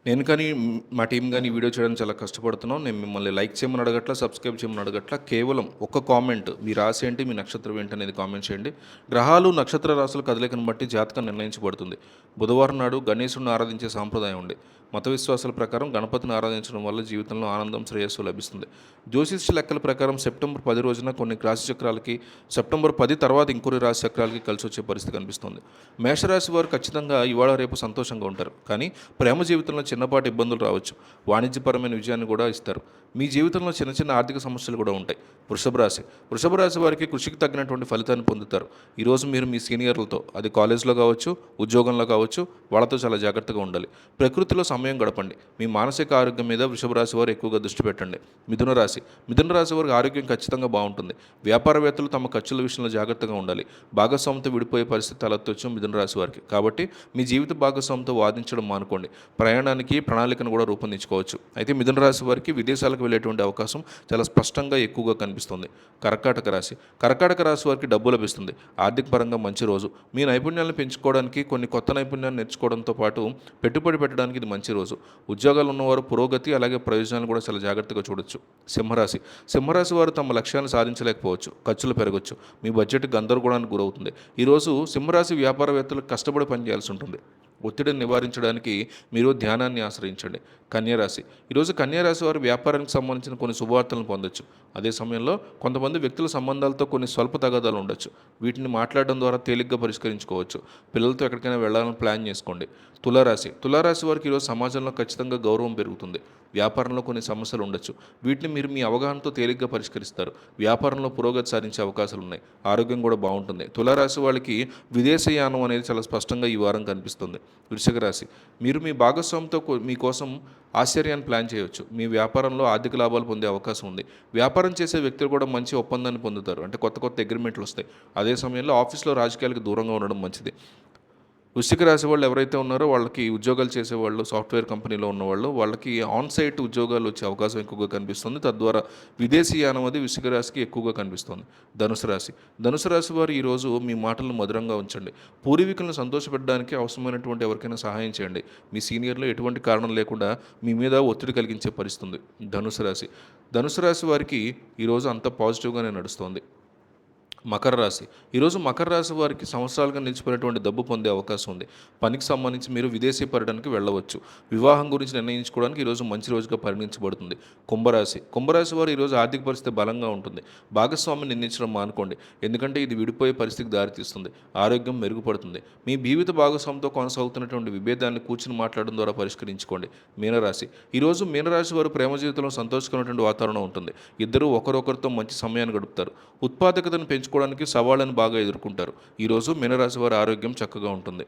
నేను కానీ మా టీం గానీ ఈ వీడియో చేయడానికి చాలా కష్టపడుతున్నాం. నేను మిమ్మల్ని లైక్ చేయమని అడగట్లా, సబ్స్క్రైబ్ చేయమని అడగట్లా. కేవలం ఒక కామెంట్ మీ రాశి ఏంటి, మీ నక్షత్రం ఏంటి అనేది కామెంట్ చేయండి. గ్రహాలు, నక్షత్ర రాశుల కదలికను బట్టి జాతకం నిర్ణయించబడుతుంది. బుధవారం నాడు గణేశుడిని ఆరాధించే సాంప్రదాయం ఉంది. మత విశ్వాసాల ప్రకారం గణపతిని ఆరాధించడం వల్ల జీవితంలో ఆనందం, శ్రేయస్సు లభిస్తుంది. జ్యోతిష్య లెక్కల ప్రకారం సెప్టెంబర్ 10 రోజున కొన్ని రాశి చక్రాలకి, సెప్టెంబర్ 10 తర్వాత ఇంకొన్ని రాశి చక్రాలకి కలిసి వచ్చే పరిస్థితి కనిపిస్తుంది. మేషరాశి వారు ఖచ్చితంగా ఇవాళ రేపు సంతోషంగా ఉంటారు, కానీ ప్రేమ జీవితంలో చిన్నపాటి ఇబ్బందులు రావచ్చు. వాణిజ్యపరమైన విజయాన్ని కూడా ఇస్తారు. మీ జీవితంలో చిన్న చిన్న ఆర్థిక సమస్యలు కూడా ఉంటాయి. వృషభ రాశి వారికి కృషికి తగినటువంటి ఫలితాన్ని పొందుతారు. ఈరోజు మీరు మీ సీనియర్లతో, అది కాలేజ్లో కావచ్చు, ఉద్యోగంలో కావచ్చు, వాళ్ళతో చాలా జాగ్రత్తగా ఉండాలి. ప్రకృతిలో సమయం గడపండి. మీ మానసిక ఆరోగ్యం మీద వృషభ రాశి వారు ఎక్కువగా దృష్టి పెట్టండి. మిథున రాశి వారికి ఆరోగ్యం ఖచ్చితంగా బాగుంటుంది. వ్యాపారవేత్తలు తమ ఖర్చుల విషయంలో జాగ్రత్తగా ఉండాలి. భాగస్వామితో విడిపోయే పరిస్థితి తలెత్తొచ్చు మిథున రాశి వారికి. కాబట్టి మీ జీవిత భాగస్వామితో వాదించడం మానుకోండి. ప్రయాణానికి ప్రణాళికను కూడా రూపొందించుకోవచ్చు. అయితే మిథున రాశి వారికి విదేశాలకు వెళ్ళేటువంటి అవకాశం చాలా స్పష్టంగా ఎక్కువగా కనిపిస్తుంది. కర్కాటక రాశి వారికి డబ్బు లభిస్తుంది. ఆర్థిక పరంగా మంచి రోజు. మీ నైపుణ్యాలను పెంచుకోవడానికి, కొన్ని కొత్త నైపుణ్యాలను నేర్చుకోవడంతో పాటు పెట్టుబడి పెట్టడానికి ఇది మంచి రోజు. ఉద్యోగాలు ఉన్నవారు పురోగతి, అలాగే ప్రయోజనాలు కూడా చాలా జాగ్రత్తగా చూడొచ్చు. సింహరాశి వారు తమ లక్ష్యాన్ని సాధించలేకపోవచ్చు. ఖర్చులు పెరగచ్చు. మీ బడ్జెట్ గందరగోళానికి గురవుతుంది. ఈరోజు సింహరాశి వ్యాపారవేత్తలు కష్టపడి పనిచేయాల్సి ఉంటుంది. ఒత్తిడిని నివారించడానికి మీరు ధ్యానాన్ని ఆశ్రయించండి. ఈరోజు కన్యారాశి వారు వ్యాపారానికి సంబంధించిన కొన్ని శుభవార్తలను పొందొచ్చు. అదే సమయంలో కొంతమంది వ్యక్తుల సంబంధాలతో కొన్ని స్వల్ప తగాదాలు ఉండొచ్చు. వీటిని మాట్లాడడం ద్వారా తేలిగ్గా పరిష్కరించుకోవచ్చు. పిల్లలతో ఎక్కడికైనా వెళ్ళాలని ప్లాన్ చేసుకోండి. తులారాశి వారికి ఈరోజు సమాజంలో ఖచ్చితంగా గౌరవం పెరుగుతుంది. వ్యాపారంలో కొన్ని సమస్యలు ఉండొచ్చు. వీటిని మీరు మీ అవగాహనతో తేలిగ్గా పరిష్కరిస్తారు. వ్యాపారంలో పురోగతి సాధించే అవకాశాలు ఉన్నాయి. ఆరోగ్యం కూడా బాగుంటుంది. తులారాశి వాళ్ళకి విదేశీయానం అనేది చాలా స్పష్టంగా ఈ వారం కనిపిస్తుంది. వృశ్చిక రాశి, మీరు మీ భాగస్వామితో మీకోసం ఆశ్చర్యాన్ని ప్లాన్ చేయవచ్చు. మీ వ్యాపారంలో ఆర్థిక లాభాలు పొందే అవకాశం ఉంది. వ్యాపారం చేసే వ్యక్తులు కూడా మంచి ఒప్పందాన్ని పొందుతారు. అంటే కొత్త అగ్రిమెంట్లు వస్తాయి. అదే సమయంలో ఆఫీస్లో రాజకీయాలకు దూరంగా ఉండడం మంచిది. వృశ్చిక రాశి వాళ్ళు ఎవరైతే ఉన్నారో వాళ్ళకి ఉద్యోగాలు చేసేవాళ్ళు, సాఫ్ట్వేర్ కంపెనీలో ఉన్నవాళ్ళు, వాళ్ళకి ఆన్ సైట్ ఉద్యోగాలు వచ్చే అవకాశం ఎక్కువగా కనిపిస్తుంది. తద్వారా విదేశీయానం అది వృశ్చిక రాశికి ఎక్కువగా కనిపిస్తుంది. ధనుసు రాశి వారు ఈరోజు మీ మాటలను మధురంగా ఉంచండి. పూర్వీకులను సంతోషపెట్టడానికి అవసరమైనటువంటి ఎవరికైనా సహాయం చేయండి. మీ సీనియర్లు ఎటువంటి కారణం లేకుండా మీ మీద ఒత్తిడి కలిగించే పరిస్థితుంది. ధనుసు రాశి వారికి ఈరోజు అంత పాజిటివ్గానే నడుస్తుంది. ఈరోజు మకర రాశి వారికి సంవత్సరాలుగా నిలిచిపోయినటువంటి డబ్బు పొందే అవకాశం ఉంది. పనికి సంబంధించి మీరు విదేశీ పర్యటనకి వెళ్ళవచ్చు. వివాహం గురించి నిర్ణయించుకోవడానికి ఈరోజు మంచి రోజుగా పరిగణించబడుతుంది. కుంభరాశి వారు ఈరోజు ఆర్థిక పరిస్థితి బలంగా ఉంటుంది. భాగస్వామిని నిర్ణయించడం మానుకోండి, ఎందుకంటే ఇది విడిపోయే పరిస్థితికి దారితీస్తుంది. ఆరోగ్యం మెరుగుపడుతుంది. మీ జీవిత భాగస్వామితో కొనసాగుతున్నటువంటి విభేదాన్ని కూర్చుని మాట్లాడడం ద్వారా పరిష్కరించుకోండి. ఈరోజు మీనరాశి వారు ప్రేమ జీవితంలో సంతోషకరమైనటువంటి వాతావరణం ఉంటుంది. ఇద్దరు ఒకరొకరితో మంచి సమయాన్ని గడుపుతారు. ఉత్పాదకతను పెంచుకోవడానికి సవాళ్లను బాగా ఎదుర్కొంటారు. ఈరోజు మీనరాశి వారి ఆరోగ్యం చక్కగా ఉంటుంది.